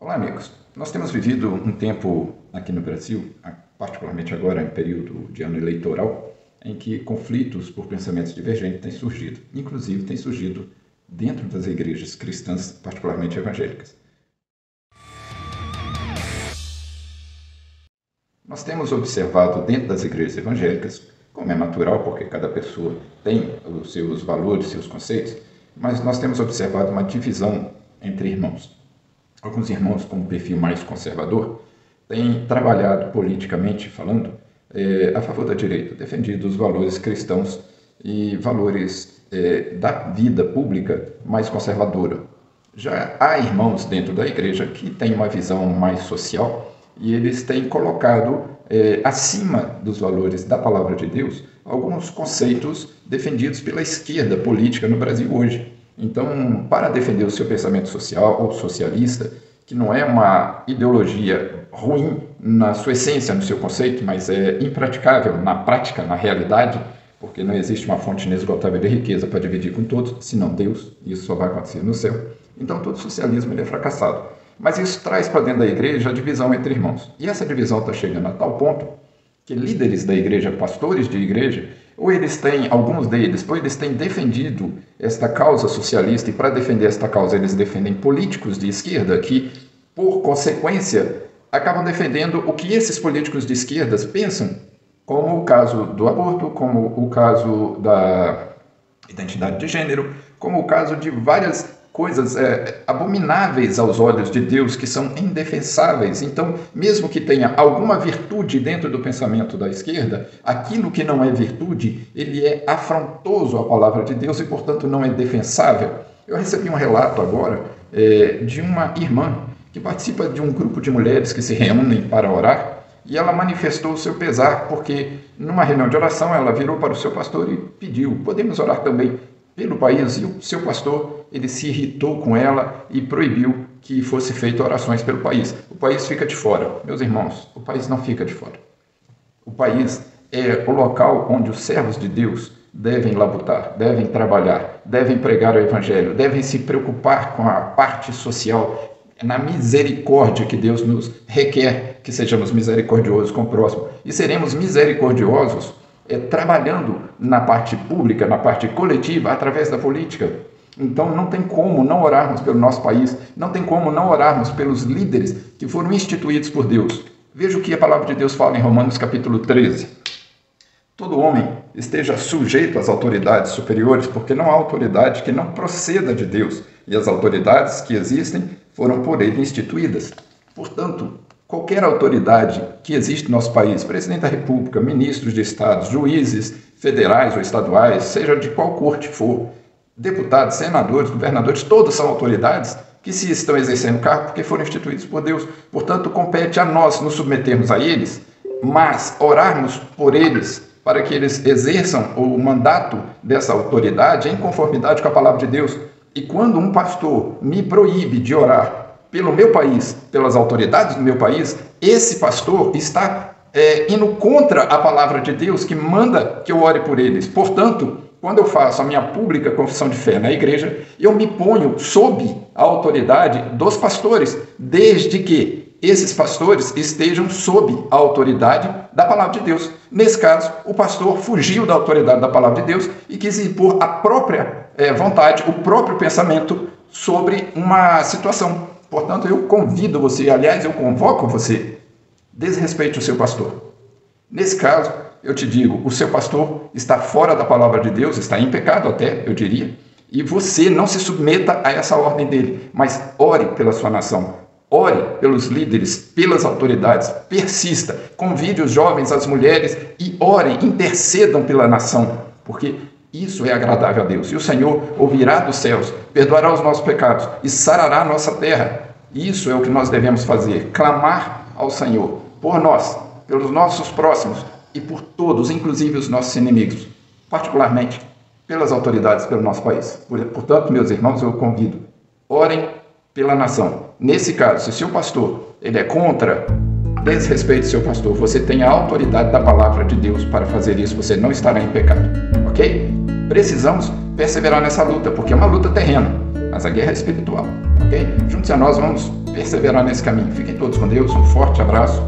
Olá, amigos. Nós temos vivido um tempo aqui no Brasil, particularmente agora em período de ano eleitoral, em que conflitos por pensamentos divergentes têm surgido. Inclusive, têm surgido dentro das igrejas cristãs, particularmente evangélicas. Nós temos observado dentro das igrejas evangélicas, como é natural, porque cada pessoa tem os seus valores, seus conceitos, mas nós temos observado uma divisão entre irmãos. Alguns irmãos com um perfil mais conservador têm trabalhado politicamente falando a favor da direita, defendido os valores cristãos e valores da vida pública mais conservadora. Já há irmãos dentro da igreja que têm uma visão mais social e eles têm colocado acima dos valores da palavra de Deus alguns conceitos defendidos pela esquerda política no Brasil hoje. Então, para defender o seu pensamento social ou socialista, que não é uma ideologia ruim na sua essência, no seu conceito, mas é impraticável na prática, na realidade, porque não existe uma fonte inesgotável de riqueza para dividir com todos, senão Deus, e isso só vai acontecer no céu. Então, todo socialismo ele é fracassado. Mas isso traz para dentro da igreja a divisão entre irmãos. E essa divisão está chegando a tal ponto que líderes da igreja, pastores de igreja, alguns deles têm defendido esta causa socialista, e para defender esta causa eles defendem políticos de esquerda que, por consequência, acabam defendendo o que esses políticos de esquerda pensam, como o caso do aborto, como o caso da identidade de gênero, como o caso de várias coisas abomináveis aos olhos de Deus, que são indefensáveis. Então, mesmo que tenha alguma virtude dentro do pensamento da esquerda, aquilo que não é virtude, ele é afrontoso à palavra de Deus e, portanto, não é defensável. Eu recebi um relato agora de uma irmã que participa de um grupo de mulheres que se reúnem para orar, e ela manifestou o seu pesar, porque numa reunião de oração ela virou para o seu pastor e pediu: podemos orar também pelo país? E o seu pastor ele se irritou com ela e proibiu que fosse feita orações pelo país. O país fica de fora. Meus irmãos, o país não fica de fora. O país é o local onde os servos de Deus devem labutar, devem trabalhar, devem pregar o evangelho, devem se preocupar com a parte social, na misericórdia que Deus nos requer que sejamos misericordiosos com o próximo. E seremos misericordiosos trabalhando na parte pública, na parte coletiva, através da política. Então não tem como não orarmos pelo nosso país, não tem como não orarmos pelos líderes que foram instituídos por Deus. Veja o que a palavra de Deus fala em Romanos capítulo 13. Todo homem esteja sujeito às autoridades superiores, porque não há autoridade que não proceda de Deus, e as autoridades que existem foram por ele instituídas. Portanto, qualquer autoridade que existe no nosso país, presidente da República, ministros de Estado, juízes federais ou estaduais, seja de qual corte for, deputados, senadores, governadores, todos são autoridades que se estão exercendo cargo porque foram instituídos por Deus. Portanto, compete a nós nos submetermos a eles, mas orarmos por eles para que eles exerçam o mandato dessa autoridade em conformidade com a palavra de Deus. E quando um pastor me proíbe de orar pelo meu país, pelas autoridades do meu país, esse pastor está indo contra a palavra de Deus, que manda que eu ore por eles. Portanto, quando eu faço a minha pública confissão de fé na igreja, eu me ponho sob a autoridade dos pastores, desde que esses pastores estejam sob a autoridade da palavra de Deus. Nesse caso, o pastor fugiu da autoridade da palavra de Deus e quis impor a própria vontade, o próprio pensamento sobre uma situação. Portanto, eu convido você, aliás, eu convoco você, desrespeite o seu pastor. Nesse caso, eu te digo, o seu pastor está fora da palavra de Deus, está em pecado até, eu diria, e você não se submeta a essa ordem dele, mas ore pela sua nação, ore pelos líderes, pelas autoridades, persista, convide os jovens, as mulheres e orem, intercedam pela nação, porque isso é agradável a Deus. E o Senhor ouvirá dos céus, perdoará os nossos pecados e sarará a nossa terra. Isso é o que nós devemos fazer, clamar ao Senhor por nós, pelos nossos próximos e por todos, inclusive os nossos inimigos, particularmente pelas autoridades pelo nosso país. Portanto, meus irmãos, eu convido, orem pela nação. Nesse caso, se o seu pastor ele é contra, desrespeite seu pastor. Você tem a autoridade da palavra de Deus para fazer isso, você não estará em pecado, ok? Precisamos perseverar nessa luta, porque é uma luta terrena, mas a guerra é espiritual, ok? Junte-se a nós, vamos perseverar nesse caminho. Fiquem todos com Deus, um forte abraço